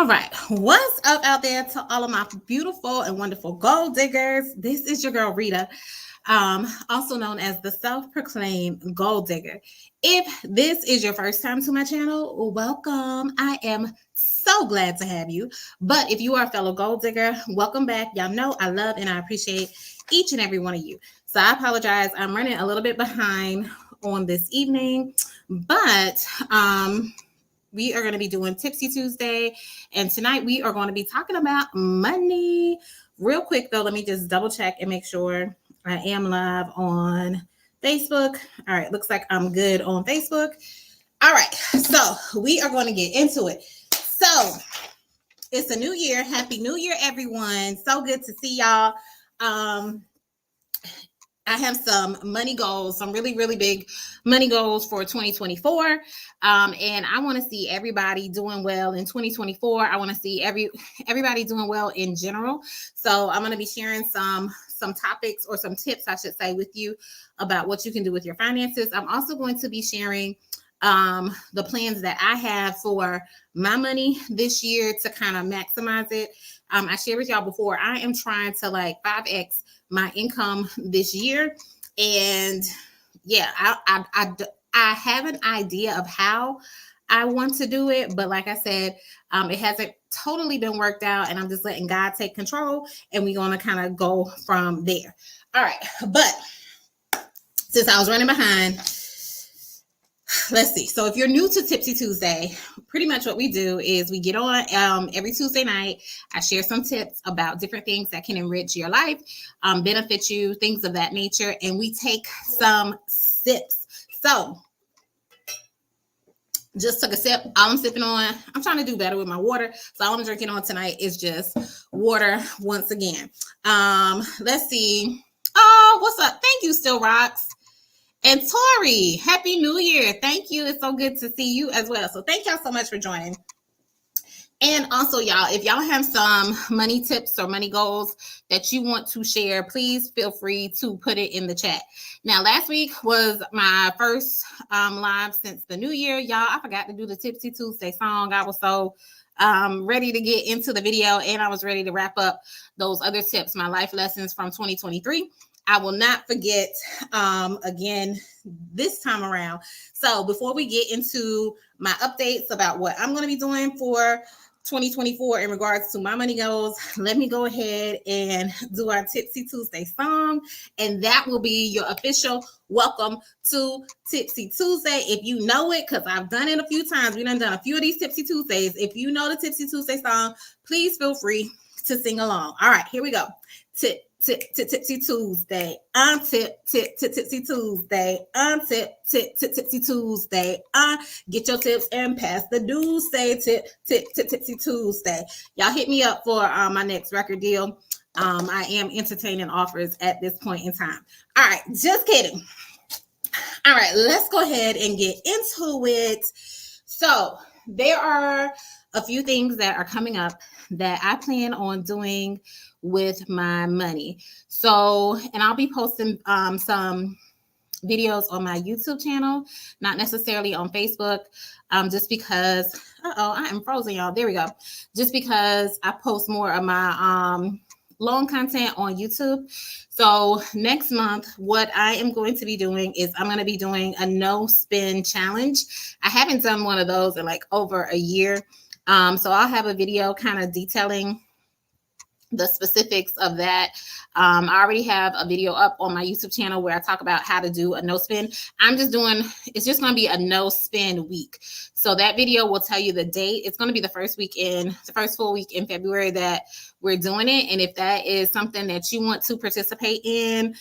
All right. What's up out there to all of my beautiful and wonderful gold diggers? This is your girl Rita, also known as the self-proclaimed gold digger. If this is your first time to my channel, welcome. I am so glad to have you. But if you are a fellow gold digger, welcome back. Y'all know I love and I appreciate each and every one of you. So I apologize. I'm running a little bit behind on this evening, but we are going to be doing Tipsy Tuesday. And tonight we are going to be talking about money. Real quick, though, let me just double check and make sure I am live on Facebook. All right, looks like I'm good on Facebook. All right, so we are going to get into it. So it's a new year. Happy New Year, everyone. So good to see y'all. I have some money goals, some really, really big money goals for 2024. And I want to see everybody doing well in 2024. I want to see everybody doing well in general. So I'm going to be sharing some topics or some tips, I should say, with you about what you can do with your finances. I'm also going to be sharing the plans that I have for my money this year to kind of maximize it. I shared with y'all before, I am trying to like 5X my income this year. And yeah, I have an idea of how I want to do it. But like I said, it hasn't totally been worked out, and I'm just letting God take control, and we're going to kind of go from there. All right. But since I was running behind, let's see. So if you're new to Tipsy Tuesday, pretty much what we do is we get on every Tuesday night. I share some tips about different things that can enrich your life, benefit you, things of that nature. And we take some sips. So just took a sip. All I'm sipping on, I'm trying to do better with my water. So all I'm drinking on tonight is just water once again. Let's see. Oh, what's up? Thank you, Still Rocks. And Tori, Happy New Year. Thank you. It's so good to see you as well. So thank y'all so much for joining. And also, y'all, if y'all have some money tips or money goals that you want to share, please feel free to put it in the chat. Now, last week was my first live since the new year. Y'all, I forgot to do the Tipsy Tuesday song. I was so ready to get into the video, and I was ready to wrap up those other tips, my life lessons from 2023. I will not forget again this time around. So before we get into my updates about what I'm going to be doing for 2024 in regards to my money goals, let me go ahead and do our Tipsy Tuesday song. And that will be your official welcome to Tipsy Tuesday. If you know it, because I've done it a few times. We've done a few of these Tipsy Tuesdays. If you know the Tipsy Tuesday song, please feel free to sing along. All right, here we go. Tipsy Tuesday. Tipsy Tuesday. Tipsy Tuesday. Get your tips and pass the dues. Say Tipsy Tuesday. Y'all hit me up for my next record deal. I am entertaining offers at this point in time. All right, just kidding. All right, let's go ahead and get into it. So there are a few things that are coming up that I plan on doing with my money. So, and I'll be posting some videos on my YouTube channel, not necessarily on Facebook, just because, I am frozen, y'all. There we go. Just because I post more of my long content on YouTube. So next month, what I am going to be doing is I'm going to be doing a no spin challenge. I haven't done one of those in like over a year. So I'll have a video kind of detailing the specifics of that. I already have a video up on my YouTube channel where I talk about how to do a no spin. It's just going to be a no spin week. So that video will tell you the date. It's going to be the first full week in February that we're doing it. And if that is something that you want to participate in,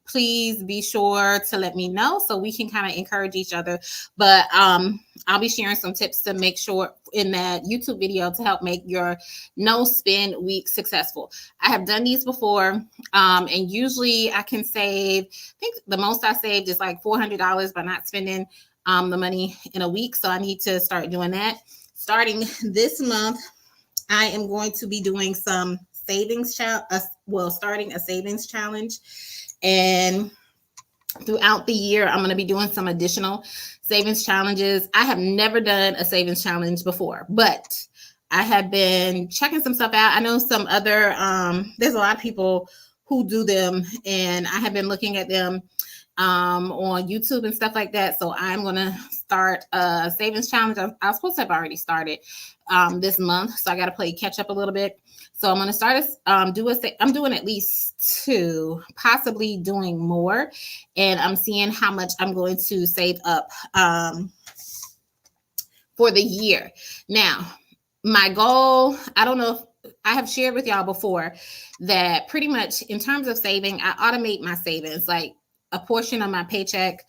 please be sure to let me know so we can kind of encourage each other. But I'll be sharing some tips to make sure in that YouTube video to help make your no spin week successful. I have done these before, and usually I can save, I think the most I saved is like $400 by not spending the money in a week. So I need to start doing that. Starting this month, I am going to be doing some savings starting a savings challenge. And throughout the year, I'm going to be doing some additional savings challenges. I have never done a savings challenge before, but I have been checking some stuff out. I know some other, there's a lot of people who do them, and I have been looking at them on YouTube and stuff like that. So I'm going to start a savings challenge. I was supposed to have already started this month, so I got to play catch up a little bit. So I'm going to start I'm doing at least 2, possibly doing more, and I'm seeing how much I'm going to save up for the year. Now, my goal, I don't know if I have shared with y'all before that pretty much in terms of saving, I automate my savings. Like a portion of my paycheck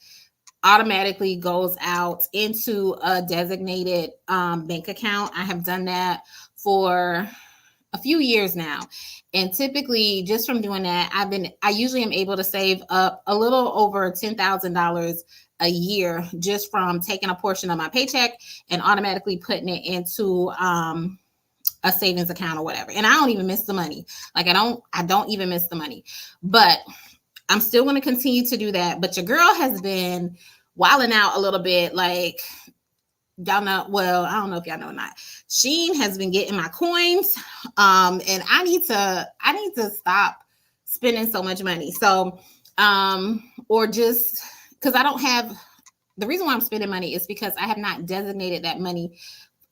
automatically goes out into a designated bank account. I have done that for a few years now. And typically just from doing that, I usually am able to save up a little over $10,000 a year just from taking a portion of my paycheck and automatically putting it into a savings account or whatever. And I don't even miss the money. Like I don't even miss the money. But I'm still going to continue to do that. But your girl has been wilding out a little bit. Like, y'all know, well, I don't know if y'all know or not. Shein has been getting my coins. And I need to stop spending so much money. So, or just because I don't have, the reason why I'm spending money is because I have not designated that money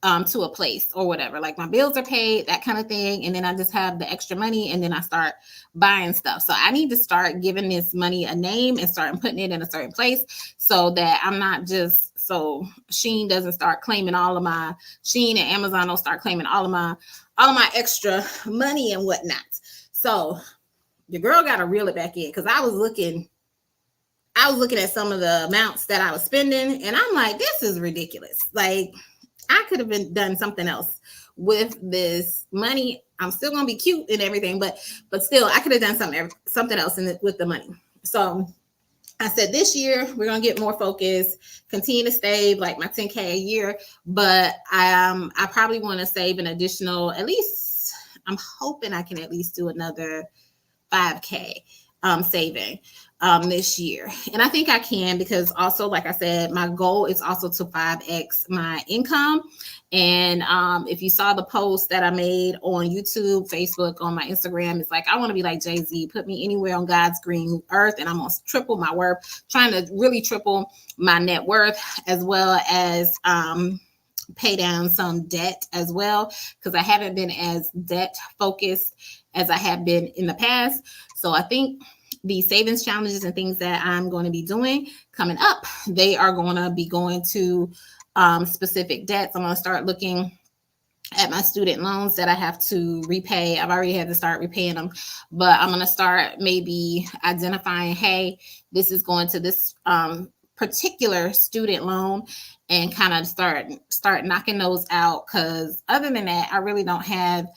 to a place or whatever. Like my bills are paid, that kind of thing. And then I just have the extra money and then I start buying stuff. So I need to start giving this money a name and start putting it in a certain place so that I'm not just, so Shein doesn't start claiming all of my, Shein and Amazon don't start claiming all of my extra money and whatnot. So your girl got to reel it back in, because I was looking at some of the amounts that I was spending and I'm like, this is ridiculous. Like, I could have done something else with this money. I'm still gonna be cute and everything, but still, I could have done something else with the money. So I said this year we're gonna get more focused, continue to save like my 10K a year, but I probably want to save an additional, at least I'm hoping I can at least do another 5K saving this year. And I think I can, because also, like I said, my goal is also to 5X my income. And if you saw the post that I made on YouTube, Facebook, on my Instagram, it's like, I want to be like Jay-Z, put me anywhere on God's green earth and I'm going to triple my worth, trying to really triple my net worth, as well as pay down some debt as well, because I haven't been as debt focused as I have been in the past. So I think these savings challenges and things that I'm going to be doing coming up, they are going to be going to specific debts. I'm going to start looking at my student loans that I have to repay. I've already had to start repaying them, but I'm going to start maybe identifying, hey, this is going to this particular student loan, and kind of start knocking those out. Because other than that, I really don't have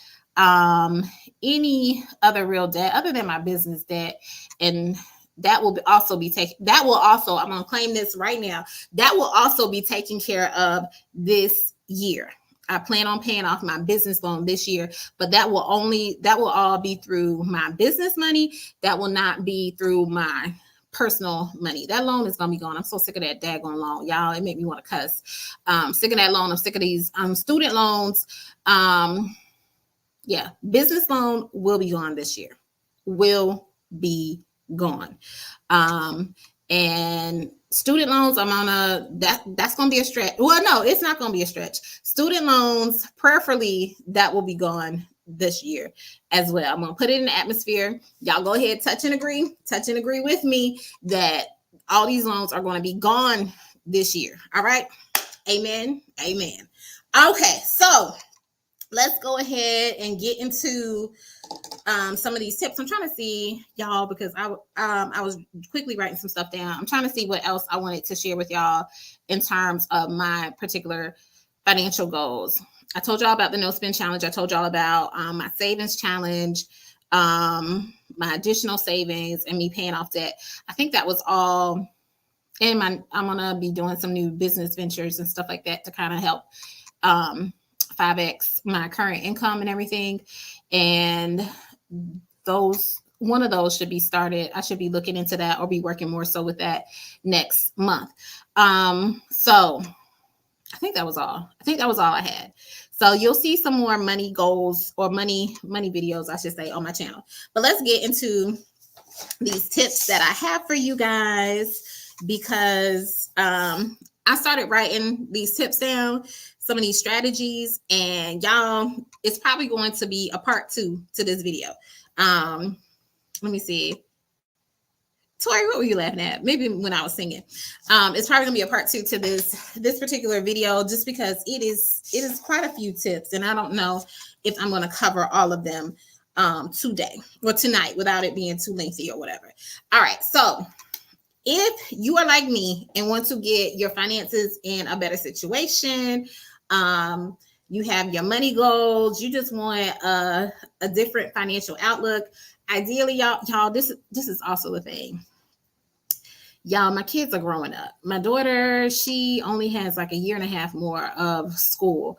any other real debt other than my business debt. And that will also be taken. That will also, I'm going to claim this right now, that will also be taken care of this year. I plan on paying off my business loan this year, but that will all be through my business money. That will not be through my personal money. That loan is going to be gone. I'm so sick of that daggone loan, y'all. It made me want to cuss. Sick of that loan. I'm sick of these student loans. Yeah, business loan will be gone this year. Will be gone. And student loans, that's going to be a stretch. Well, no, it's not going to be a stretch. Student loans, prayerfully, that will be gone this year as well. I'm going to put it in the atmosphere. Y'all go ahead, touch and agree with me that all these loans are going to be gone this year. All right. Amen. Amen. Okay. So let's go ahead and get into some of these tips. I'm trying to see, y'all, because I was quickly writing some stuff down. I'm trying to see what else I wanted to share with y'all in terms of my particular financial goals. I told y'all about the no spend challenge. I told y'all about my savings challenge, my additional savings, and me paying off debt. I think that was all. And I'm gonna be doing some new business ventures and stuff like that to kind of help 5X my current income and everything. And one of those should be started. I should be looking into that or be working more so with that next month. So I think that was all. I had. So you'll see some more money goals or money videos, I should say, on my channel. But let's get into these tips that I have for you guys, because I started writing these tips down, some of these strategies, and y'all, it's probably going to be a part 2 to this video. Let me see. Tori, what were you laughing at? Maybe when I was singing. It's probably gonna be a part 2 to this particular video, just because it is quite a few tips, and I don't know if I'm gonna cover all of them today or tonight without it being too lengthy or whatever. All right, so if you are like me and want to get your finances in a better situation, you have your money goals, you just want a different financial outlook. Ideally, y'all, this is also the thing. Y'all, my kids are growing up. My daughter, she only has like a year and a half more of school,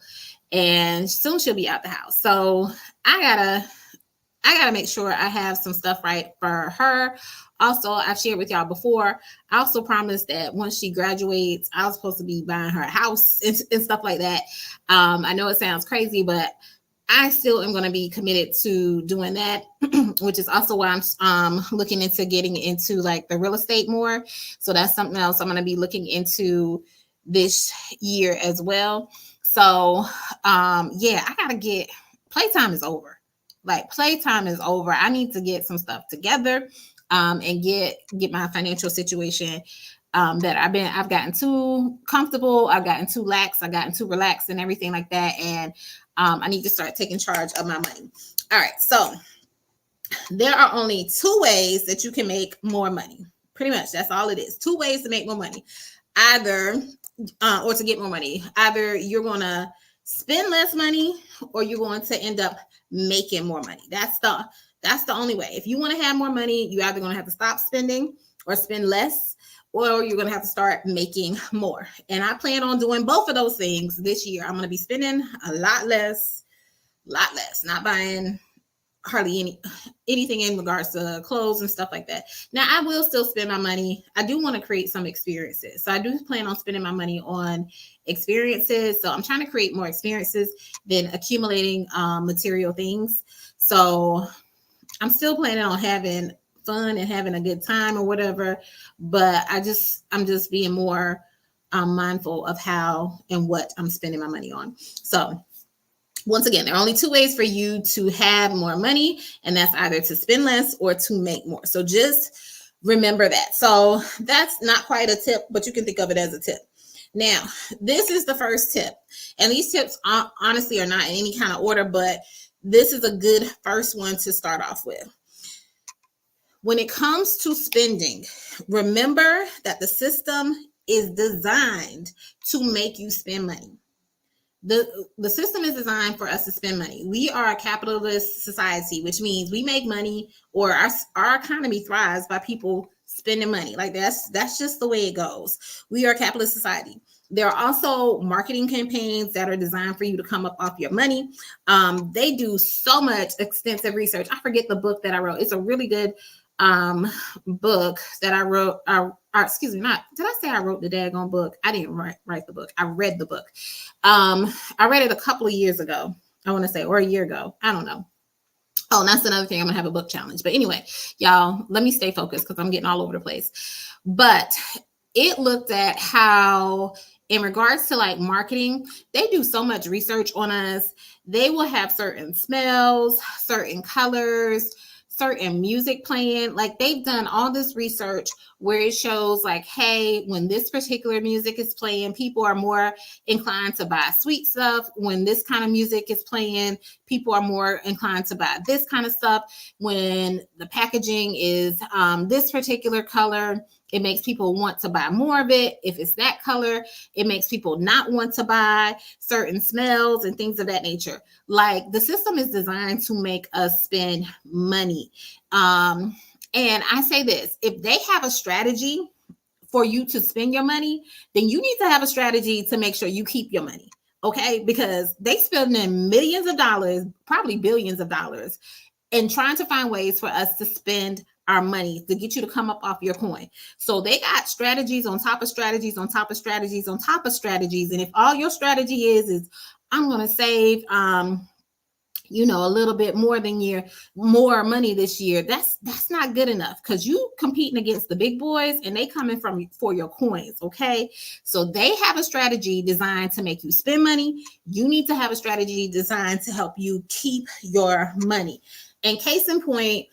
and soon she'll be out the house. So I gotta make sure I have some stuff right for her. Also, I've shared with y'all before, I also promised that once she graduates, I was supposed to be buying her a house and stuff like that. I know it sounds crazy, but I still am going to be committed to doing that, which is also why I'm looking into getting into like the real estate more. So that's something else I'm going to be looking into this year as well. So yeah, I gotta get, playtime is over. Like, playtime is over. I need to get some stuff together and get my financial situation that I've gotten too comfortable, I've gotten too lax, I've gotten too relaxed and everything like that. And I need to start taking charge of my money. All right, so there are only 2 ways that you can make more money. Pretty much, that's all it is. 2 ways to make more money. Either or to get more money. Either you're going to spend less money, or you're going to end up making more money. That's the only way. If you want to have more money, you're either going to have to stop spending or spend less, or you're going to have to start making more. And I plan on doing both of those things this year. I'm going to be spending a lot less, not buying hardly anything in regards to clothes and stuff like that. Now, I will still spend my money. I do want to create some experiences. So I do plan on spending my money on experiences. So I'm trying to create more experiences than accumulating material things. So I'm still planning on having fun and having a good time or whatever, but I'm just being more mindful of how and what I'm spending my money on. So once again, there are only 2 ways for you to have more money, and that's either to spend less or to make more. So just remember that. So that's not quite a tip, but you can think of it as a tip. Now, this is the first tip, and these tips honestly are not in any kind of order, but this is a good first one to start off with. When it comes to spending, remember that the system is designed to make you spend money. The system is designed for us to spend money. We are a capitalist society, which means we make money, or our economy thrives by people spending money. Like, that's just the way it goes. We are a capitalist society. There are also marketing campaigns that are designed for you to come up off your money. They do so much extensive research. I forget the book that I wrote. It's a really good book that I wrote. Excuse me, did I say I wrote the daggone book? I didn't write the book. I read the book. I read it a couple of years ago, I want to say, or a year ago. I don't know. Oh, that's another thing. I'm gonna have a book challenge. But anyway, y'all, let me stay focused because I'm getting all over the place. But it looked at how, in regards to like marketing, they do so much research on us. They will have certain smells, certain colors, certain music playing. Like, they've done all this research where it shows like, hey, when this particular music is playing, people are more inclined to buy sweet stuff. When this kind of music is playing, people are more inclined to buy this kind of stuff. When the packaging is this particular color, it makes people want to buy more of it. If it's that color, it makes people not want to buy certain smells and things of that nature. Like, the system is designed to make us spend money. And I say this, if they have a strategy for you to spend your money, then you need to have a strategy to make sure you keep your money. Okay? Because they spending millions of dollars, probably billions of dollars, and trying to find ways for us to spend our money to get you to come up off your coin. So they got strategies on top of strategies on top of strategies on top of strategies. And if all your strategy is I'm going to save, a little bit more money this year. That's not good enough, because you competing against the big boys and they coming from for your coins. Okay. So they have a strategy designed to make you spend money. You need to have a strategy designed to help you keep your money. And case in point,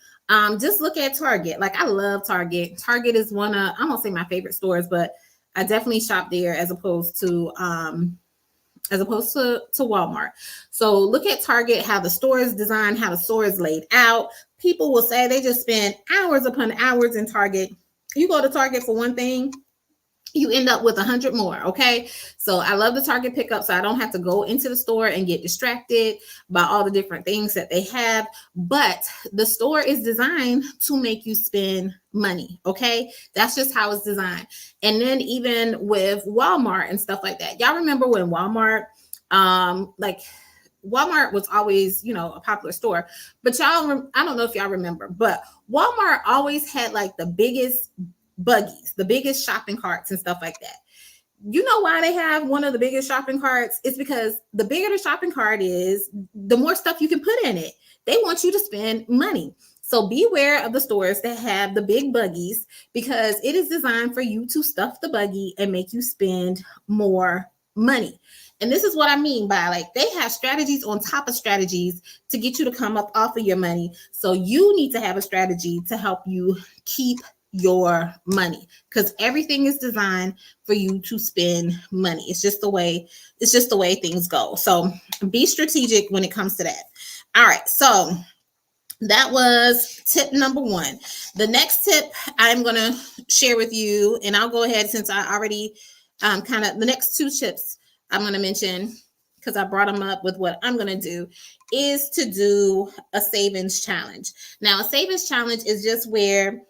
just look at Target. Like, I love Target. Target is one of, I won't say my favorite stores, but I definitely shop there as opposed to Walmart. So look at Target, how the store is designed, how the store is laid out. People will say they just spend hours upon hours in Target. You go to Target for one thing, you end up with 100 more. Okay. So I love the Target pickup, so I don't have to go into the store and get distracted by all the different things that they have. But the store is designed to make you spend money. Okay. That's just how it's designed. And then even with Walmart and stuff like that, y'all remember when Walmart, Walmart was always, a popular store, but y'all, I don't know if y'all remember, but Walmart always had like the biggest buggies, the biggest shopping carts and stuff like that. You know why they have one of the biggest shopping carts? It's because the bigger the shopping cart is, the more stuff you can put in it. They want you to spend money. So beware of the stores that have the big buggies, because it is designed for you to stuff the buggy and make you spend more money. And this is what I mean by, like, they have strategies on top of strategies to get you to come up off of your money. So you need to have a strategy to help you keep your money, because everything is designed for you to spend money. It's just the way things go. So be strategic when it comes to that. All right. So that was tip number 1. The next tip I'm going to share with you, and I'll go ahead, since I already the next 2 tips I'm going to mention, because I brought them up with what I'm going to do, is to do a savings challenge. Now, a savings challenge is just where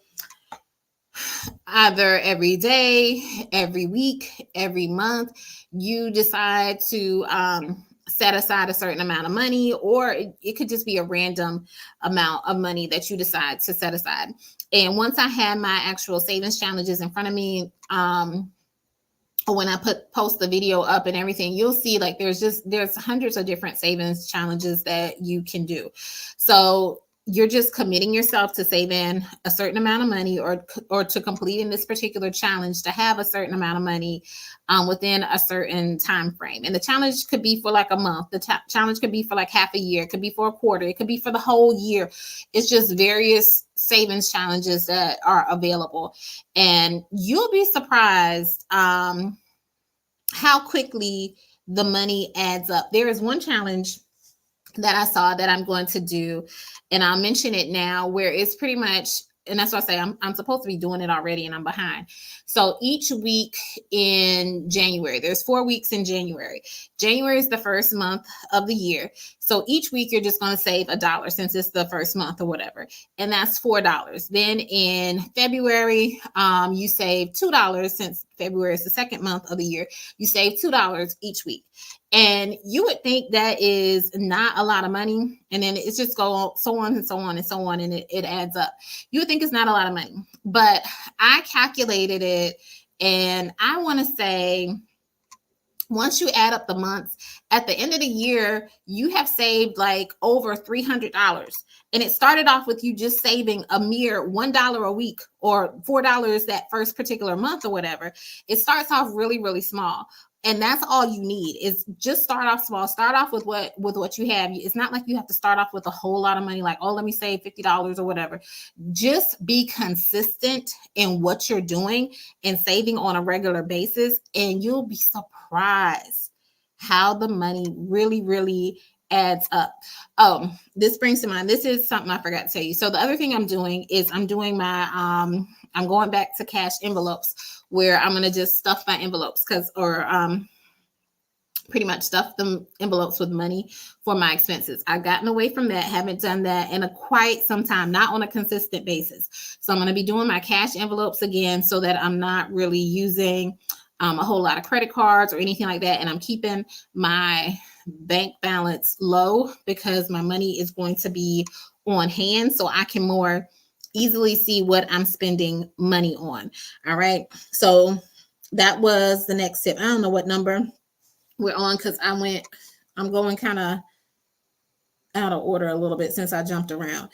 either every day, every week, every month, you decide to set aside a certain amount of money, or it could just be a random amount of money that you decide to set aside. And once I have my actual savings challenges in front of me, when I post the video up and everything, you'll see like there's hundreds of different savings challenges that you can do. So you're just committing yourself to saving a certain amount of money, or to completing this particular challenge to have a certain amount of money within a certain time frame. And the challenge could be for like a month. The challenge could be for like half a year. It could be for a quarter. It could be for the whole year. It's just various savings challenges that are available. And you'll be surprised how quickly the money adds up. There is one challenge that I saw that I'm going to do, and I'll mention it now, where it's pretty much, and that's why I say I'm supposed to be doing it already and I'm behind. So each week in January, there's 4 weeks in January. January is the first month of the year. So each week you're just going to save $1 since it's the first month or whatever. And that's $4. Then in February, you save $2 since February is the second month of the year. You save $2 each week. And you would think that is not a lot of money. And then it's just go so on and so on and so on. And it adds up. You would think it's not a lot of money. But I calculated it. And I want to say, once you add up the months, at the end of the year, you have saved like over $300. And it started off with you just saving a mere $1 a week or $4 that first particular month or whatever. It starts off really, really small. And that's all you need, is just start off small. Start off with what you have. It's not like you have to start off with a whole lot of money, like, oh, let me save $50 or whatever. Just be consistent in what you're doing and saving on a regular basis, and you'll be surprised how the money really, really adds up. Oh, this brings to mind, this is something I forgot to tell you. So the other thing I'm doing is I'm doing my I'm going back to cash envelopes, where I'm going to just stuff my envelopes pretty much stuff them envelopes with money for my expenses. I've gotten away from that. Haven't done that in quite some time, not on a consistent basis. So I'm going to be doing my cash envelopes again, so that I'm not really using a whole lot of credit cards or anything like that. And I'm keeping my bank balance low, because my money is going to be on hand, so I can more easily see what I'm spending money on. All right. So that was the next tip. I don't know what number we're on, because I went I'm going kind of out of order a little bit since I jumped around,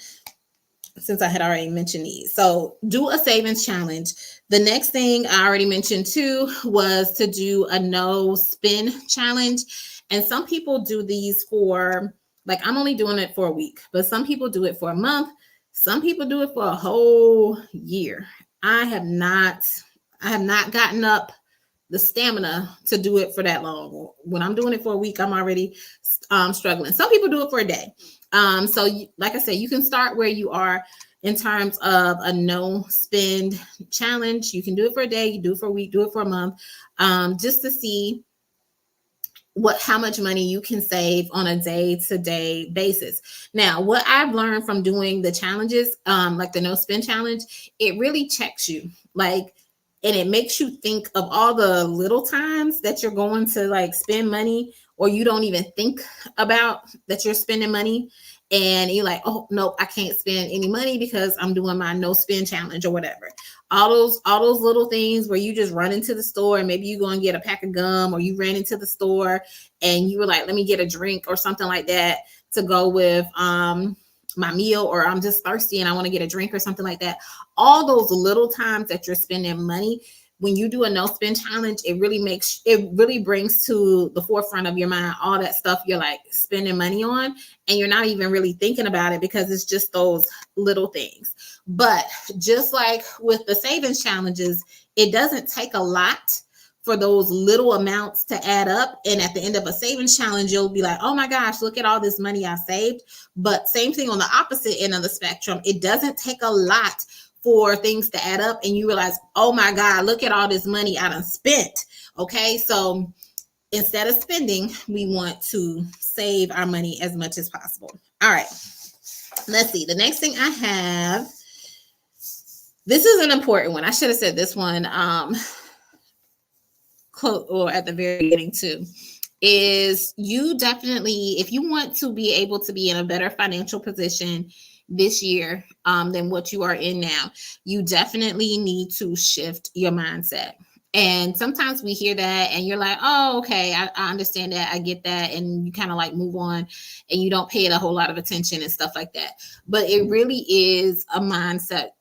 since I had already mentioned these. So do a savings challenge. The next thing I already mentioned too was to do a no spend challenge. And some people do these for, like, I'm only doing it for a week, but some people do it for a month. Some people do it for a whole year. I have not gotten up the stamina to do it for that long. When I'm doing it for a week, I'm already struggling. Some people do it for a day. Like I said, you can start where you are in terms of a no spend challenge. You can do it for a day, you do it for a week, do it for a month, just to see how much money you can save on a day-to-day basis. Now, what I've learned from doing the challenges, like the no spend challenge, it really checks you. And it makes you think of all the little times that you're going to like spend money, or you don't even think about that you're spending money. And you're like, oh, nope, I can't spend any money because I'm doing my no spend challenge or whatever. All those little things where you just run into the store and maybe you go and get a pack of gum, or you ran into the store and you were like, let me get a drink or something like that to go with my meal, or I'm just thirsty and I want to get a drink or something like that. All those little times that you're spending money, when you do a no spend challenge, it really brings to the forefront of your mind all that stuff you're like spending money on, and you're not even really thinking about it because it's just those little things. But just like with the savings challenges, it doesn't take a lot for those little amounts to add up. And at the end of a savings challenge, you'll be like, oh my gosh, look at all this money I saved. But same thing on the opposite end of the spectrum. It doesn't take a lot for things to add up and you realize, oh my God, look at all this money I done spent. Okay, so instead of spending, we want to save our money as much as possible. All right, let's see. The next thing I have, this is an important one. I should have said this one or at the very beginning too, is you definitely, if you want to be able to be in a better financial position this year than what you are in now, you definitely need to shift your mindset. And sometimes we hear that and you're like, oh, okay, I understand that. I get that. And you kind of like move on and you don't pay it a whole lot of attention and stuff like that. But it really is a mindset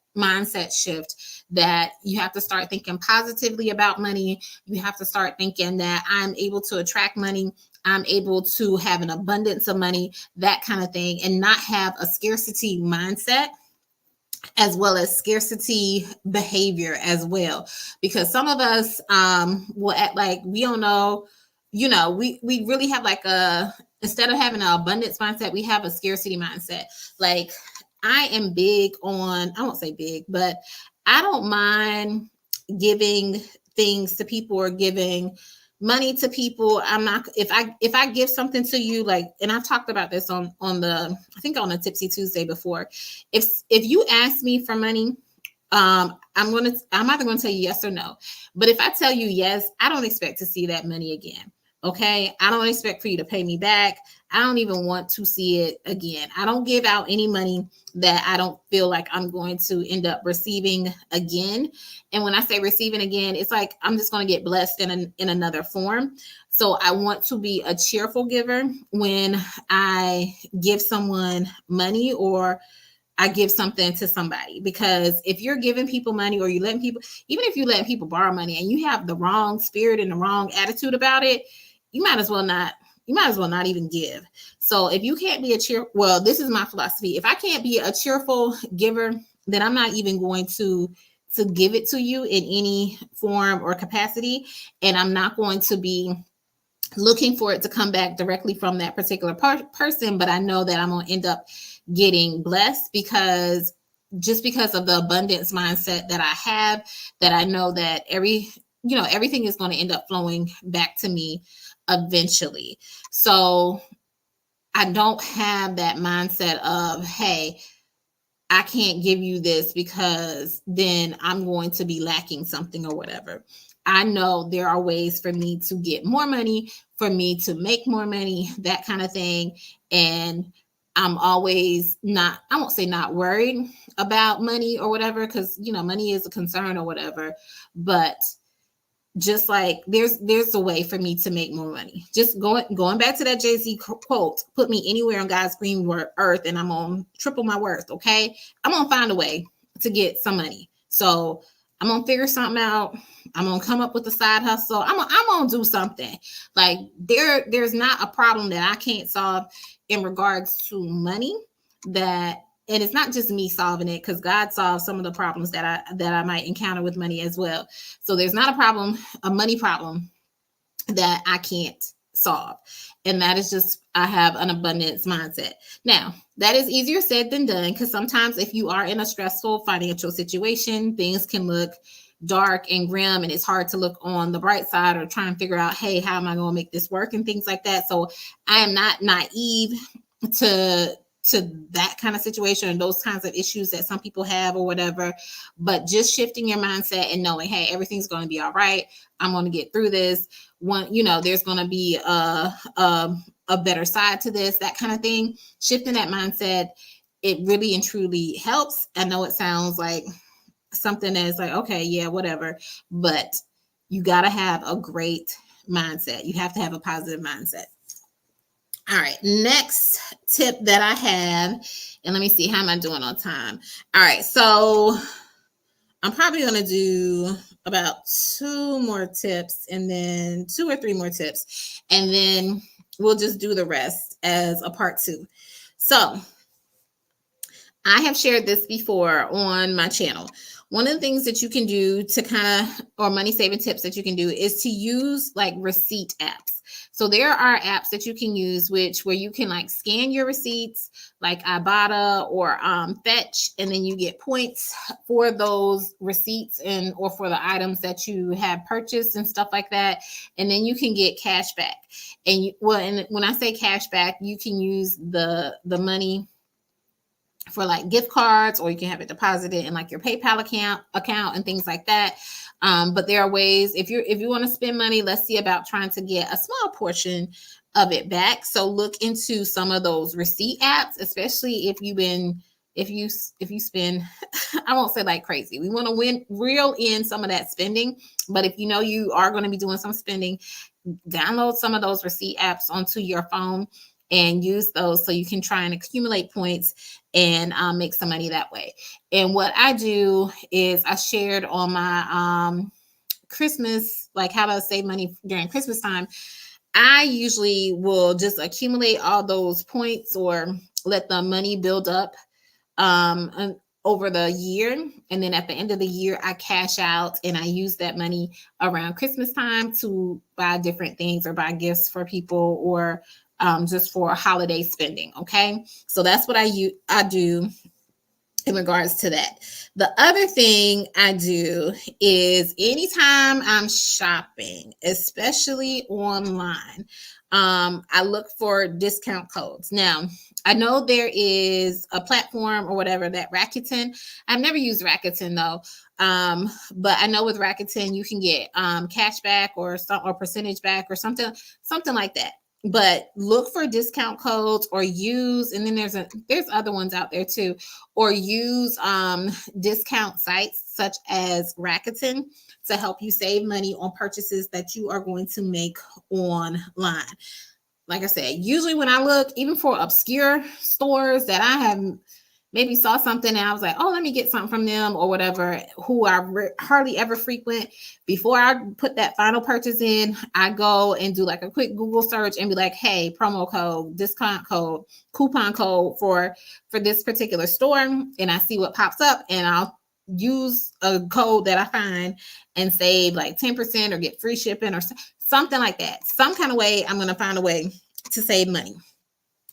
shift that you have to start thinking positively about money. You have to start thinking that I'm able to attract money. I'm able to have an abundance of money, that kind of thing, and not have a scarcity mindset as well as scarcity behavior as well. Because some of us will act like we don't know, we really have like instead of having an abundance mindset, we have a scarcity mindset. Like I am big on, I won't say big, but I don't mind giving things to people or giving money to people. I'm not, if I give something to you, like, and I've talked about this on the, I think on the Tipsy Tuesday before. If you ask me for money, I'm either going to tell you yes or no. But if I tell you yes, I don't expect to see that money again. Okay. I don't expect for you to pay me back. I don't even want to see it again. I don't give out any money that I don't feel like I'm going to end up receiving again. And when I say receiving again, it's like I'm just going to get blessed in another form. So I want to be a cheerful giver when I give someone money or I give something to somebody. Because if you're giving people money or you letting people, even if you let people borrow money and you have the wrong spirit and the wrong attitude about it, you might as well not even give. So if you can't be this is my philosophy. If I can't be a cheerful giver, then I'm not even going to give it to you in any form or capacity. And I'm not going to be looking for it to come back directly from that particular person. But I know that I'm going to end up getting blessed because of the abundance mindset that I have, that I know that everything is going to end up flowing back to me eventually. So I don't have that mindset of, hey, I can't give you this because then I'm going to be lacking something or whatever. I know there are ways for me to get more money, for me to make more money, that kind of thing. And I'm always I won't say not worried about money or whatever, because, money is a concern or whatever. But just like there's a way for me to make more money. Just going back to that Jay-Z quote, put me anywhere on God's green earth and I'm gonna triple my worth. Okay, I'm gonna find a way to get some money. So I'm gonna figure something out. I'm gonna come up with a side hustle. I'm gonna do something. Like there's not a problem that I can't solve in regards to money. That and it's not just me solving it, because God solves some of the problems that I might encounter with money as well. So there's not a money problem that I can't solve. And that is just, I have an abundance mindset. Now, that is easier said than done, because sometimes if you are in a stressful financial situation, things can look dark and grim, and it's hard to look on the bright side or try and figure out, hey, how am I going to make this work and things like that. So I am not naive to that kind of situation and those kinds of issues that some people have or whatever, but just shifting your mindset and knowing, hey, everything's going to be all right. I'm going to get through this. There's going to be a better side to this, that kind of thing. Shifting that mindset, it really and truly helps. I know it sounds like something that's like, okay, yeah, whatever, but you got to have a great mindset. You have to have a positive mindset. All right, next tip that I have, and let me see, how am I doing on time? All right, so I'm probably going to do about 2 more tips, and then 2 or 3 more tips, and then we'll just do the rest as a part 2. So I have shared this before on my channel. One of the things that you can do to or money saving tips that you can do is to use like receipt apps. So there are apps that you can use where you can like scan your receipts, like Ibotta or Fetch, and then you get points for those receipts or for the items that you have purchased and stuff like that. And then you can get cash back. And when I say cash back, you can use the money for like gift cards, or you can have it deposited in like your PayPal account and things like that. But there are ways, if you want to spend money, let's see about trying to get a small portion of it back. So look into some of those receipt apps, especially if you spend, I won't say like crazy. We want to reel in some of that spending, but if you know you are going to be doing some spending, download some of those receipt apps onto your phone and use those so you can try and accumulate points and make some money that way. And what I do is I shared on my Christmas, like how to save money during Christmas time. I usually will just accumulate all those points or let the money build up over the year. And then at the end of the year, I cash out and I use that money around Christmas time to buy different things or buy gifts for people, or just for holiday spending. Okay. So that's what I do in regards to that. The other thing I do is anytime I'm shopping, especially online, I look for discount codes. Now, I know there is a platform or whatever, that Rakuten. I've never used Rakuten though. But I know with Rakuten you can get cash back or percentage back or something like that. But look for discount codes or use, and then there's other ones out there too, or use discount sites such as Rakuten to help you save money on purchases that you are going to make online. Like I said, usually when I look, even for obscure stores that I have maybe saw something and I was like, oh, let me get something from them or whatever, who I hardly ever frequent, before I put that final purchase in, I go and do like a quick Google search and be like, hey, promo code, discount code, coupon code for this particular store. And I see what pops up, and I'll use a code that I find and save like 10% or get free shipping or something like that. Some kind of way, I'm going to find a way to save money.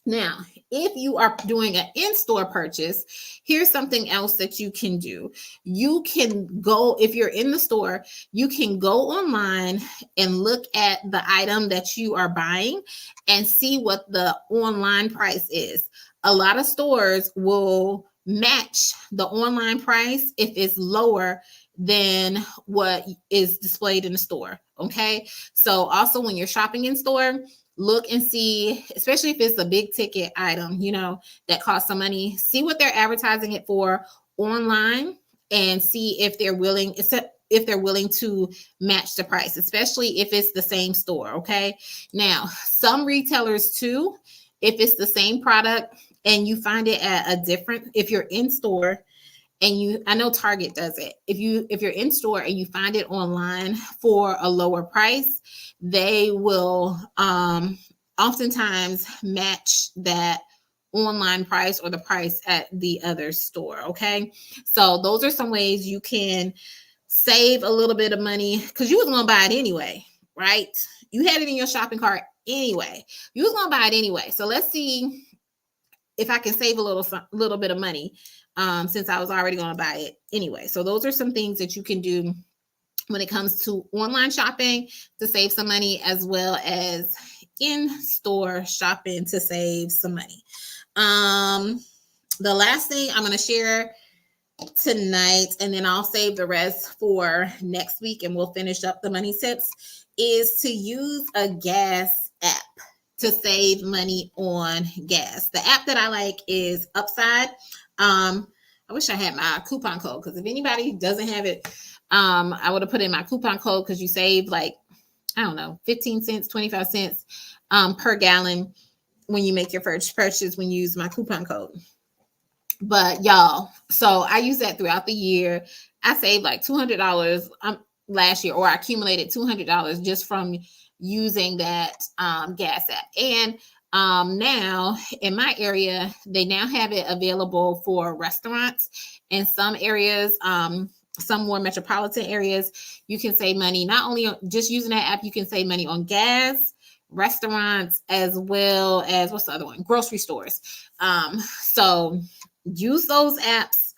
Now, if you are doing an in-store purchase, here's something else that you can do. You can go, if you're in the store, you can go online and look at the item that you are buying and see what the online price is. A lot of stores will match the online price if it's lower than what is displayed in the store. Okay. So also when you're shopping in store, look and see, especially if it's a big ticket item, that costs some money, see what they're advertising it for online and see if they're willing, if they're willing to match the price, especially if it's the same store. Okay. Now, some retailers too, if it's the same product and you find it at a different, if you're in store and I know Target does it. If you're in store and you find it online for a lower price, they will oftentimes match that online price or the price at the other store. Okay. So those are some ways you can save a little bit of money, because you was going to buy it anyway, right? You had it in your shopping cart anyway. You was going to buy it anyway. So let's see if I can save a little bit of money, since I was already going to buy it anyway. So those are some things that you can do when it comes to online shopping to save some money, as well as in-store shopping to save some money. The last thing I'm going to share tonight, and then I'll save the rest for next week and we'll finish up the money tips, is to use a gas app to save money on gas. The app that I like is Upside. I wish I had my coupon code, because if anybody doesn't have it, I would have put in my coupon code, because you save like, I don't know, 15 cents, 25 cents per gallon when you make your first purchase when you use my coupon code. But y'all, so I use that throughout the year. I saved like $200 last year, or I accumulated $200 just from using that gas app. And now in my area, they now have it available for restaurants. In some areas, some more metropolitan areas, you can save money not only on just using that app. You can save money on gas, restaurants, as well as, what's the other one? Grocery stores. So use those apps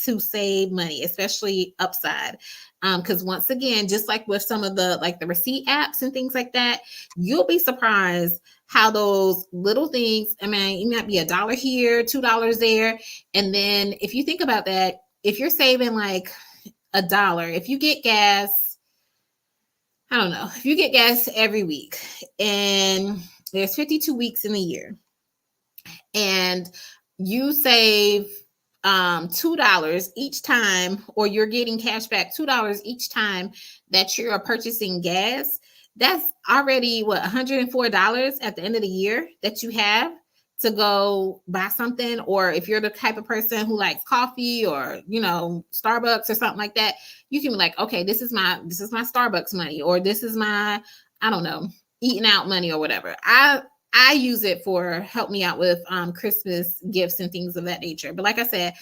to save money, especially Upside. Because once again, just like with some of the receipt apps and things like that, you'll be surprised how those little things, I mean, it might be $1 here, $2 there. And then if you think about that, if you're saving like $1, if you get gas, I don't know, if you get gas every week, and there's 52 weeks in the year, and you save $2 each time, or you're getting cash back $2 each time that you're purchasing gas, that's already $104 at the end of the year that you have to go buy something. Or if you're the type of person who likes coffee, or Starbucks or something like that, you can be like, okay, this is my Starbucks money, or this is my, I don't know, eating out money or whatever. I use it for help me out with Christmas gifts and things of that nature. But like I said,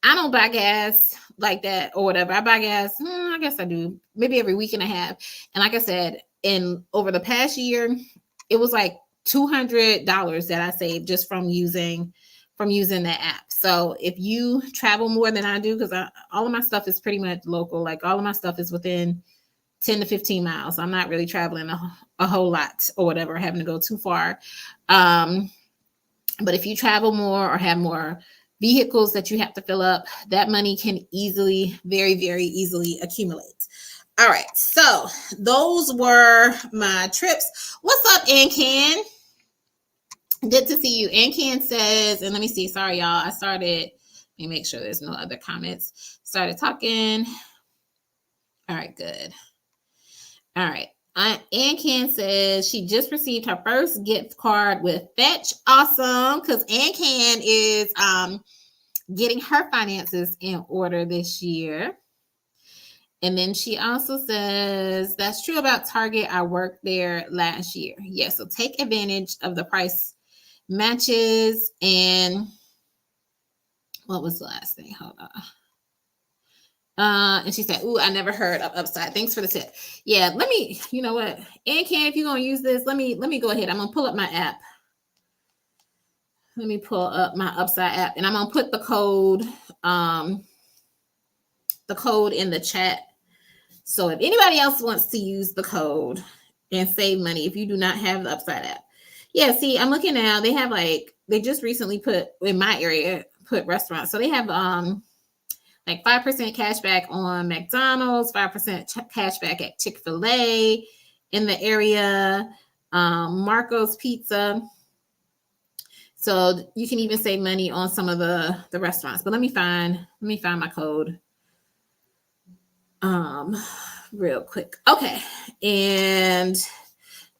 I don't buy gas like that or whatever. I buy gas, I guess I do, maybe every week and a half. And like I said, over the past year, it was like $200 that I saved just from using that app. So if you travel more than I do, because all of my stuff is pretty much local, like all of my stuff is within 10 to 15 miles. I'm not really traveling a whole lot or whatever, having to go too far. But if you travel more or have more vehicles that you have to fill up, that money can easily, very, very easily accumulate. All right. So those were my trips. What's up, Ancan? Good to see you. Ancan says, and let me see. Sorry, y'all. Let me make sure there's no other comments. Started talking. All right, good. All right. Ancan says she just received her first gift card with Fetch. Awesome. Because Ancan is getting her finances in order this year. And then she also says, that's true about Target. I worked there last year. Yeah, so take advantage of the price matches. And what was the last thing? Hold on. And she said, ooh, I never heard of Upside. Thanks for the tip. Yeah, you know what? Ancan, if you're going to use this, let me go ahead. I'm going to pull up my app. Let me pull up my Upside app, and I'm going to put the code in the chat. So if anybody else wants to use the code and save money, if you do not have the Upside app. Yeah, see, I'm looking now. They have they just recently put in my area, put restaurants. So they have 5% cash back on McDonald's, 5% cash back at Chick-fil-A in the area, Marco's Pizza. So you can even save money on some of the restaurants. But let me find my code. real quick. Okay. And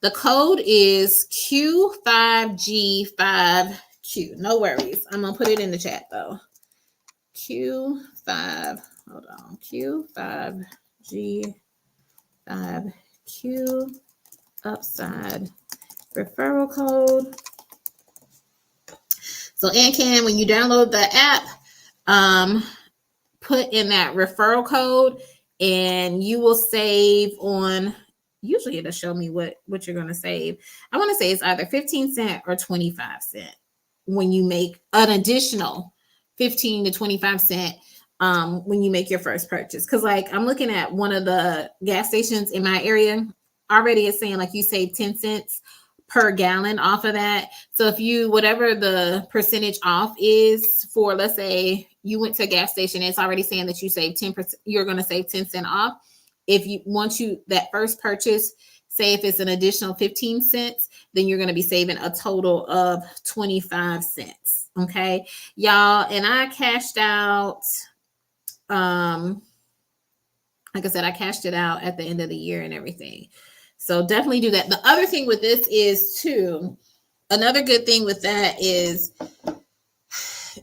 the code is Q5G5Q. No worries. I'm going to put it in the chat though. Q5, hold on. Q5G5Q upside referral code. So Ancan, when you download the app, put in that referral code and you will save on, usually it'll show me what you're going to save. I want to say it's either 15 cents or 25 cents when you make an additional 15 to 25 cents when you make your first purchase. Because like I'm looking at one of the gas stations in my area already, it's saying like you save 10 cents per gallon off of that. So if you, whatever the percentage off is for, let's say you went to a gas station, it's already saying that you save 10%, you're going to save 10 cents off. If you want you that first purchase, say if it's an additional 15 cents, then you're going to be saving a total of 25 cents. Okay, y'all. And I cashed out, like I said, I cashed it out at the end of the year and everything. So definitely do that. The other thing with this is too, another good thing with that is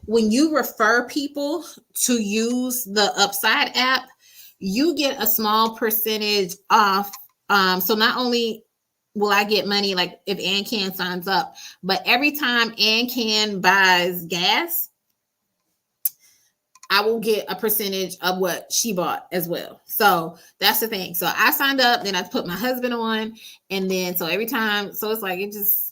when you refer people to use the Upside app, you get a small percentage off. So not only will I get money, like if Ancan signs up, but every time Ancan buys gas, I will get a percentage of what she bought as well. So that's the thing. So I signed up, then I put my husband on, and then so every time, so it's like it just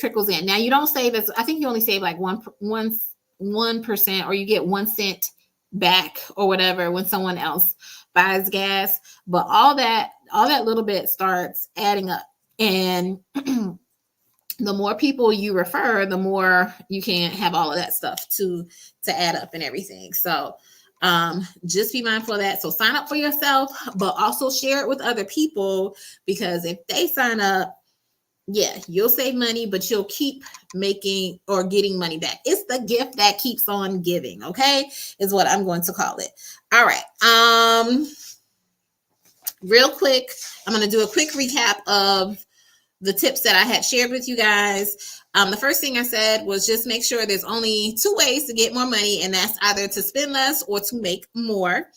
trickles in. Now you don't save as, I think you only save like 1%, or you get 1 cent back or whatever when someone else buys gas. But all that little bit starts adding up, and the more people you refer, the more you can have all of that stuff to add up and everything. So just be mindful of that. So sign up for yourself, but also share it with other people, because if they sign up, yeah, you'll save money, but you'll keep making or getting money back. It's the gift that keeps on giving, okay, is what I'm going to call it. All right. Real quick, I'm going to do a quick recap of the tips that I had shared with you guys. The first thing I said was just make sure there's only 2 ways to get more money, and that's either to spend less or to make more.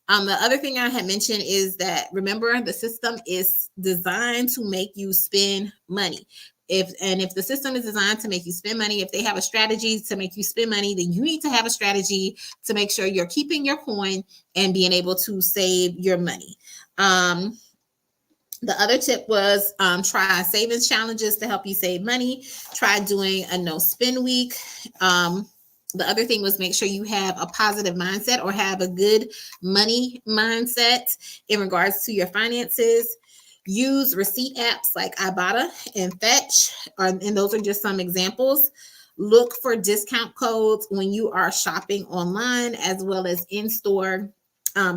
The other thing I had mentioned is that, remember, the system is designed to make you spend money. If the system is designed to make you spend money, if they have a strategy to make you spend money, then you need to have a strategy to make sure you're keeping your coin and being able to save your money. The other tip was try savings challenges to help you save money. Try doing a no spend week. The other thing was make sure you have a positive mindset or have a good money mindset in regards to your finances. Use receipt apps like Ibotta and Fetch, and those are just some examples. Look for discount codes when you are shopping online, as well as in-store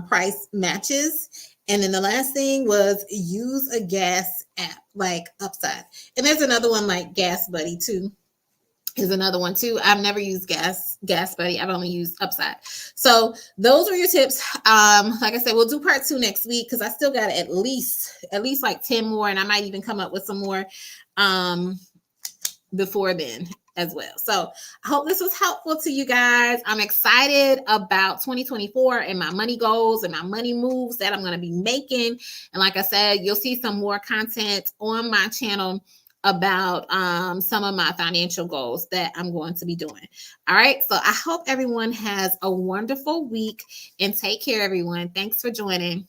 price matches. And then the last thing was use a gas app like Upside. And there's another one like Gas Buddy too. Is another one too. I've never used Gas Buddy. I've only used Upside. So those are your tips. Like I said, we'll do part 2 next week, because I still got at least like 10 more, and I might even come up with some more before then as well. So I hope this was helpful to you guys. I'm excited about 2024 and my money goals and my money moves that I'm going to be making. And like I said, you'll see some more content on my channel about some of my financial goals that I'm going to be doing. All right. So I hope everyone has a wonderful week, and take care, everyone. Thanks for joining.